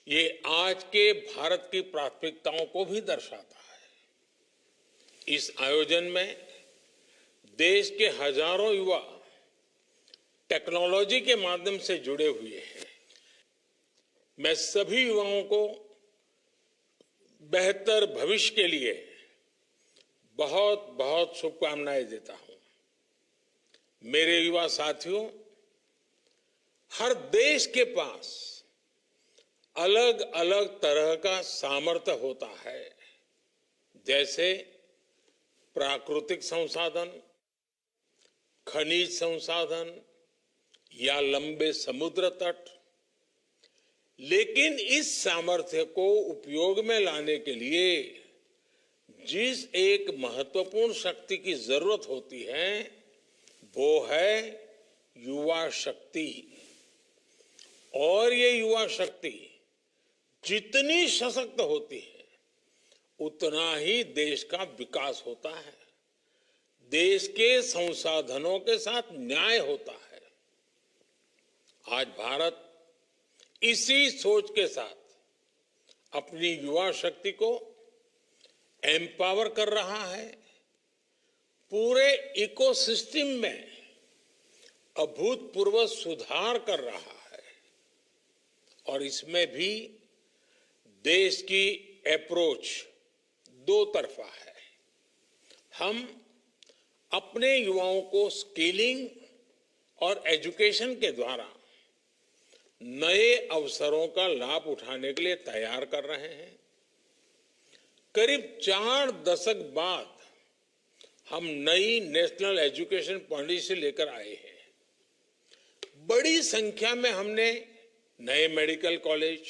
ये आज के भारत की प्राथमिकताओं को भी दर्शाता है। इस आयोजन में देश के हजारों युवा टेक्नोलॉजी के माध्यम से जुड़े हुए हैं। मैं सभी युवाओं को बेहतर भविष्य के लिए बहुत बहुत शुभकामनाएं देता हूं। मेरे युवा साथियों, हर देश के पास अलग अलग तरह का सामर्थ्य होता है, जैसे प्राकृतिक संसाधन, खनिज संसाधन या लंबे समुद्र तट। लेकिन इस सामर्थ्य को उपयोग में लाने के लिए जिस एक महत्वपूर्ण शक्ति की जरूरत होती है वो है युवा शक्ति। और ये युवा शक्ति जितनी सशक्त होती है उतना ही देश का विकास होता है, देश के संसाधनों के साथ न्याय होता है। आज भारत इसी सोच के साथ अपनी युवा शक्ति को एम्पावर कर रहा है, पूरे इकोसिस्टम में अभूतपूर्व सुधार कर रहा है। और इसमें भी देश की अप्रोच दो तरफा है। हम अपने युवाओं को स्किलिंग और एजुकेशन के द्वारा नए अवसरों का लाभ उठाने के लिए तैयार कर रहे हैं। करीब 4 दशक बाद हम नई नेशनल एजुकेशन पॉलिसी लेकर आए हैं। बड़ी संख्या में हमने नए मेडिकल कॉलेज,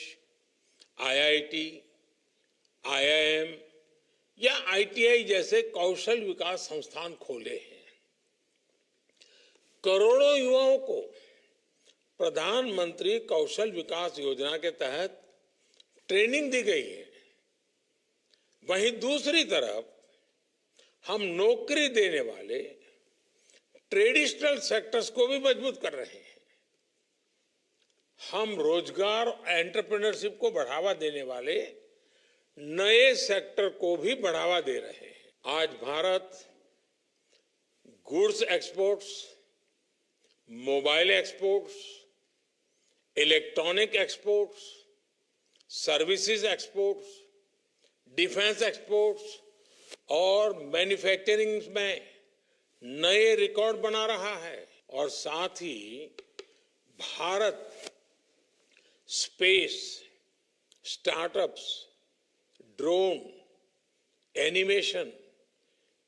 आईआईटी, आईआईएम या आईटीआई जैसे कौशल विकास संस्थान खोले हैं। करोड़ों युवाओं को प्रधानमंत्री कौशल विकास योजना के तहत ट्रेनिंग दी गई है। वहीं दूसरी तरफ हम नौकरी देने वाले ट्रेडिशनल सेक्टर्स को भी मजबूत कर रहे हैं। हम रोजगार और एंटरप्रेन्योरशिप को बढ़ावा देने वाले नए सेक्टर को भी बढ़ावा दे रहे हैं। आज Bharat goods exports, mobile exports, electronic exports, services exports, defence exports और मैन्युफैक्चरिंग में नए रिकॉर्ड बना रहा है। और साथ ही Bharat space, startups, drone, animation,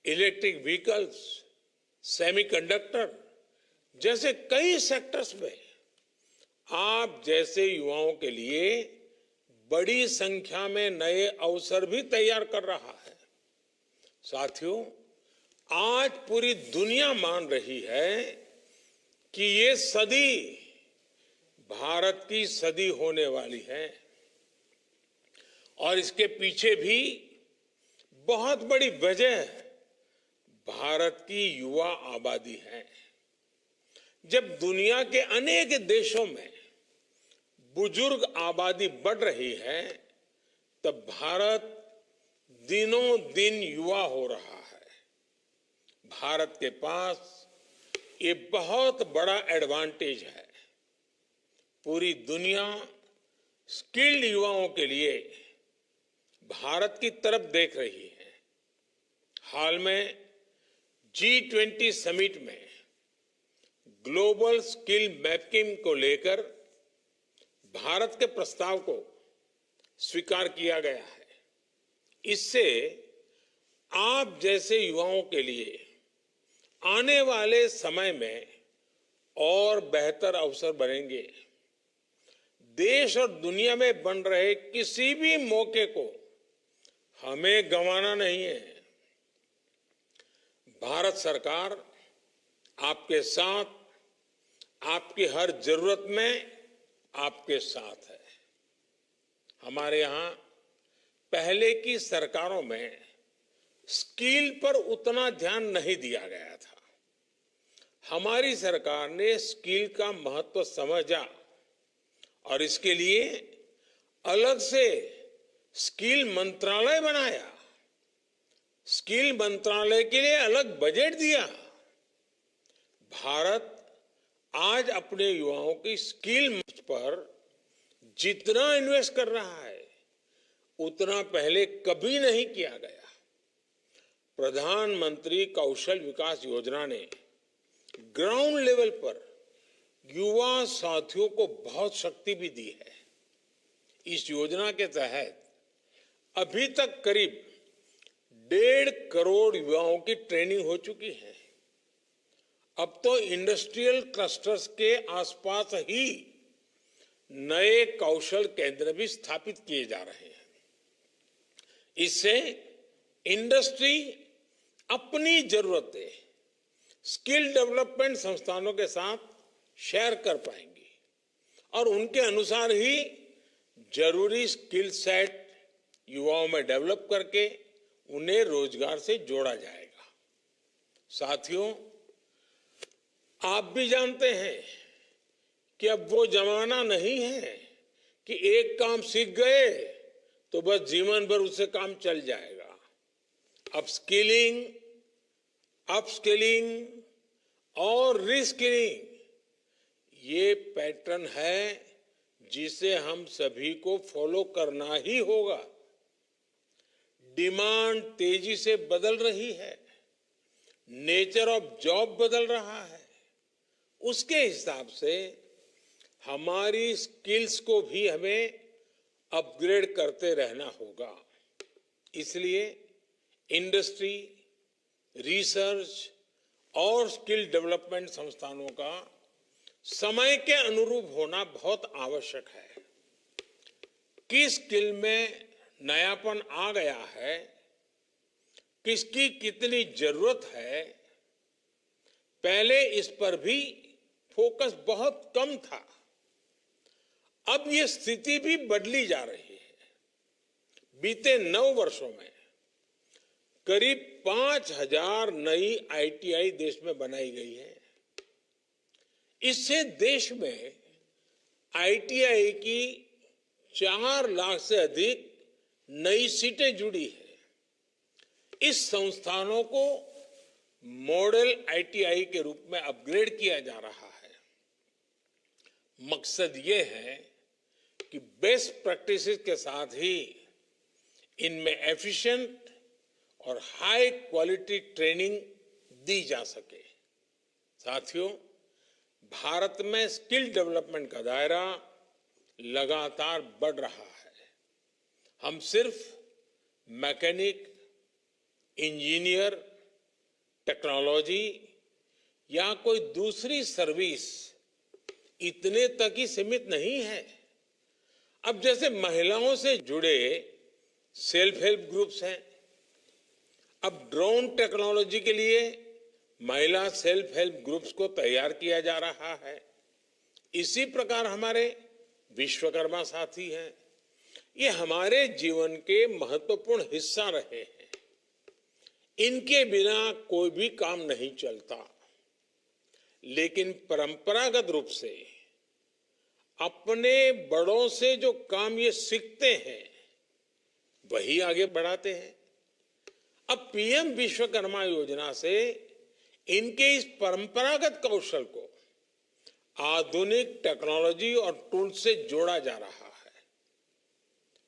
electric vehicles, semiconductor जैसे कई सेक्टर्स में आप जैसे युवाओं के लिए बड़ी संख्या में नए अवसर भी तैयार कर रहा है। साथियों, आज पूरी दुनिया मान रही है कि ये सदी भारत की सदी होने वाली है और इसके पीछे भी बहुत बड़ी वजह भारत की युवा आबादी है। जब दुनिया के अनेक देशों में बुजुर्ग आबादी बढ़ रही है तब भारत दिनों दिन युवा हो रहा है। भारत के पास ये बहुत बड़ा एडवांटेज है। पूरी दुनिया स्किल्ड युवाओं के लिए भारत की तरफ देख रही है। हाल में G20 समिट में ग्लोबल स्किल मैपिंग को लेकर भारत के प्रस्ताव को स्वीकार किया गया है। इससे आप जैसे युवाओं के लिए आने वाले समय में और बेहतर अवसर बनेंगे। देश और दुनिया में बन रहे किसी भी मौके को हमें गंवाना नहीं है। भारत सरकार आपके साथ, आपकी हर जरूरत में आपके साथ है। हमारे यहां पहले की सरकारों में स्किल पर उतना ध्यान नहीं दिया गया था। हमारी सरकार ने स्किल का महत्व समझा और इसके लिए अलग से स्किल मंत्रालय बनाया, स्किल मंत्रालय के लिए अलग बजट दिया। भारत आज अपने युवाओं की स्किल पर जितना इन्वेस्ट कर रहा है उतना पहले कभी नहीं किया गया। प्रधानमंत्री कौशल विकास योजना ने ग्राउंड लेवल पर युवा साथियों को बहुत शक्ति भी दी है। इस योजना के तहत अभी तक करीब 1.5 करोड़ युवाओं की ट्रेनिंग हो चुकी है। अब तो इंडस्ट्रियल क्लस्टर्स के आसपास ही नए कौशल केंद्र भी स्थापित किए जा रहे हैं। इससे इंडस्ट्री अपनी जरूरतें स्किल डेवलपमेंट संस्थानों के साथ शेयर कर पाएंगी और उनके अनुसार ही जरूरी स्किल सेट युवाओं में डेवलप करके उन्हें रोजगार से जोड़ा जाएगा। साथियों, आप भी जानते हैं कि अब वो जमाना नहीं है कि एक काम सीख गए तो बस जीवन भर उससे काम चल जाएगा। अब स्किलिंग, अपस्किलिंग और रीस्किलिंग ये पैटर्न है जिसे हम सभी को फॉलो करना ही होगा। डिमांड तेजी से बदल रही है, नेचर ऑफ जॉब बदल रहा है, उसके हिसाब से हमारी स्किल्स को भी हमें अपग्रेड करते रहना होगा। इसलिए इंडस्ट्री, रिसर्च और स्किल डेवलपमेंट संस्थानों का समय के अनुरूप होना बहुत आवश्यक है। किस स्किल में नयापन आ गया है, किसकी कितनी जरूरत है, पहले इस पर भी फोकस बहुत कम था। अब ये स्थिति भी बदली जा रही है। बीते 9 वर्षों में करीब 5,000 नई आईटीआई देश में बनाई गई है। इससे देश में आईटीआई की 4 लाख से अधिक नई सीटें जुड़ी है। इस संस्थानों को मॉडल आईटीआई के रूप में अपग्रेड किया जा रहा है। मकसद ये है कि बेस्ट प्रैक्टिसेस के साथ ही इनमें एफिशिएंट और हाई क्वालिटी ट्रेनिंग दी जा सके। साथियों, भारत में स्किल डेवलपमेंट का दायरा लगातार बढ़ रहा है। हम सिर्फ मैकेनिक, इंजीनियर, टेक्नोलॉजी या कोई दूसरी सर्विस इतने तक ही सीमित नहीं है। अब जैसे महिलाओं से जुड़े सेल्फ हेल्प ग्रुप्स हैं, अब ड्रोन टेक्नोलॉजी के लिए महिला सेल्फ हेल्प ग्रुप्स को तैयार किया जा रहा है। इसी प्रकार हमारे विश्वकर्मा साथी हैं। ये हमारे जीवन के महत्वपूर्ण हिस्सा रहे हैं। इनके बिना कोई भी काम नहीं चलता। लेकिन परंपरागत रूप से अपने बड़ों से जो काम ये सीखते हैं वही आगे बढ़ाते हैं। अब पीएम विश्वकर्मा योजना से इनके इस परंपरागत कौशल को आधुनिक टेक्नोलॉजी और टूल से जोड़ा जा रहा है।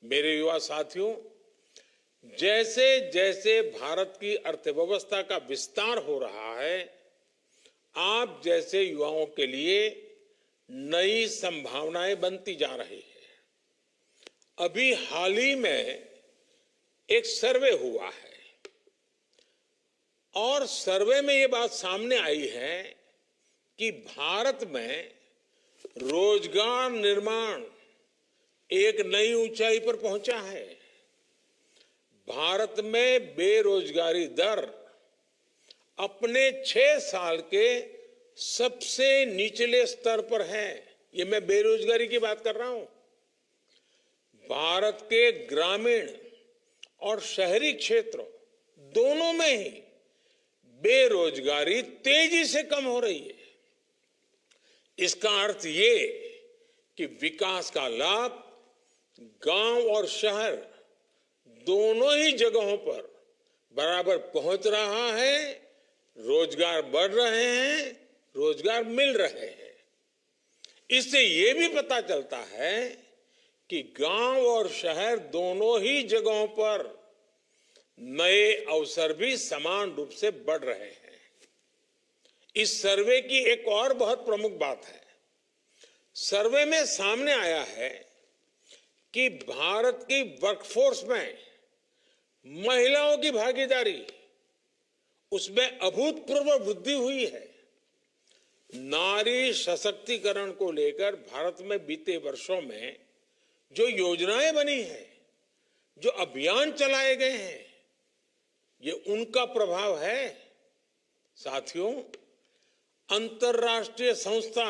मेरे युवा साथियों, जैसे जैसे भारत की अर्थव्यवस्था का विस्तार हो रहा है, आप जैसे युवाओं के लिए नई संभावनाएं बनती जा रही है। अभी हाल ही में एक सर्वे हुआ है और सर्वे में ये बात सामने आई है कि भारत में रोजगार निर्माण एक नई ऊंचाई पर पहुंचा है। भारत में बेरोजगारी दर अपने 6 साल के सबसे निचले स्तर पर है। ये मैं बेरोजगारी की बात कर रहा हूं। भारत के ग्रामीण और शहरी क्षेत्रों दोनों में ही बेरोजगारी तेजी से कम हो रही है। इसका अर्थ ये कि विकास का लाभ गांव और शहर दोनों ही जगहों पर बराबर पहुंच रहा है, रोजगार बढ़ रहे हैं, रोजगार मिल रहे हैं। इससे ये भी पता चलता है कि गांव और शहर दोनों ही जगहों पर नए अवसर भी समान रूप से बढ़ रहे हैं। इस सर्वे की एक और बहुत प्रमुख बात है। सर्वे में सामने आया है कि भारत की वर्कफोर्स में महिलाओं की भागीदारी, उसमें अभूतपूर्व वृद्धि हुई है। नारी सशक्तिकरण को लेकर भारत में बीते वर्षों में जो योजनाएं बनी हैं, जो अभियान चलाए गए हैं, ये उनका प्रभाव है। साथियों, अंतर्राष्ट्रीय संस्था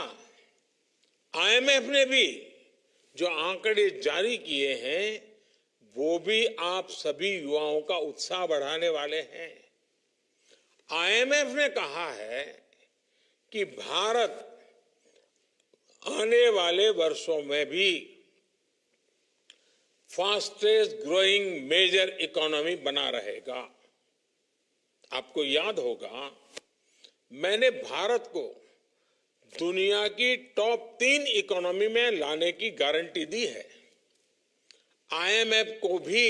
आईएमएफ ने भी जो आंकड़े जारी किए हैं, वो भी आप सभी युवाओं का उत्साह बढ़ाने वाले हैं। आईएमएफ ने कहा है कि भारत आने वाले वर्षों में भी फास्टेस्ट ग्रोइंग मेजर इकोनॉमी बना रहेगा। आपको याद होगा, मैंने भारत को दुनिया की टॉप 3 इकोनॉमी में लाने की गारंटी दी है। आईएमएफ को भी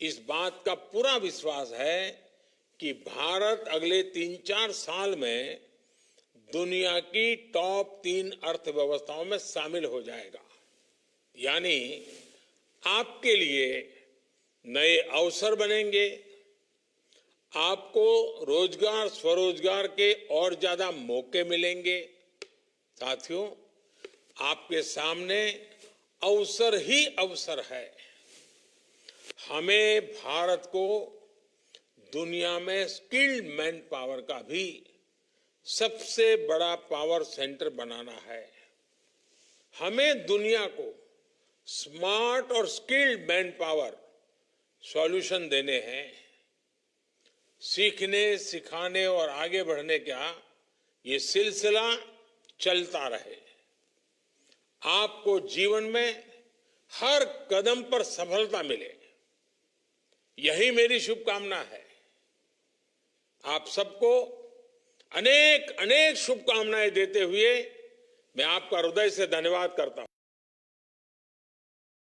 इस बात का पूरा विश्वास है कि भारत अगले 3-4 साल में दुनिया की टॉप 3 अर्थव्यवस्थाओं में शामिल हो जाएगा। यानी आपके लिए नए अवसर बनेंगे, आपको रोजगार स्वरोजगार के और ज्यादा मौके मिलेंगे। साथियों, आपके सामने अवसर ही अवसर है। हमें भारत को दुनिया में स्किल्ड मैन पावर का भी सबसे बड़ा पावर सेंटर बनाना है। हमें दुनिया को स्मार्ट और स्किल्ड मैन पावर सॉल्यूशन देने हैं। सीखने, सिखाने और आगे बढ़ने का ये सिलसिला चलता रहे। आपको जीवन में हर कदम पर सफलता मिले, यही मेरी शुभकामना है। आप सबको अनेक अनेक शुभकामनाएं देते हुए मैं आपका हृदय से धन्यवाद करता हूं।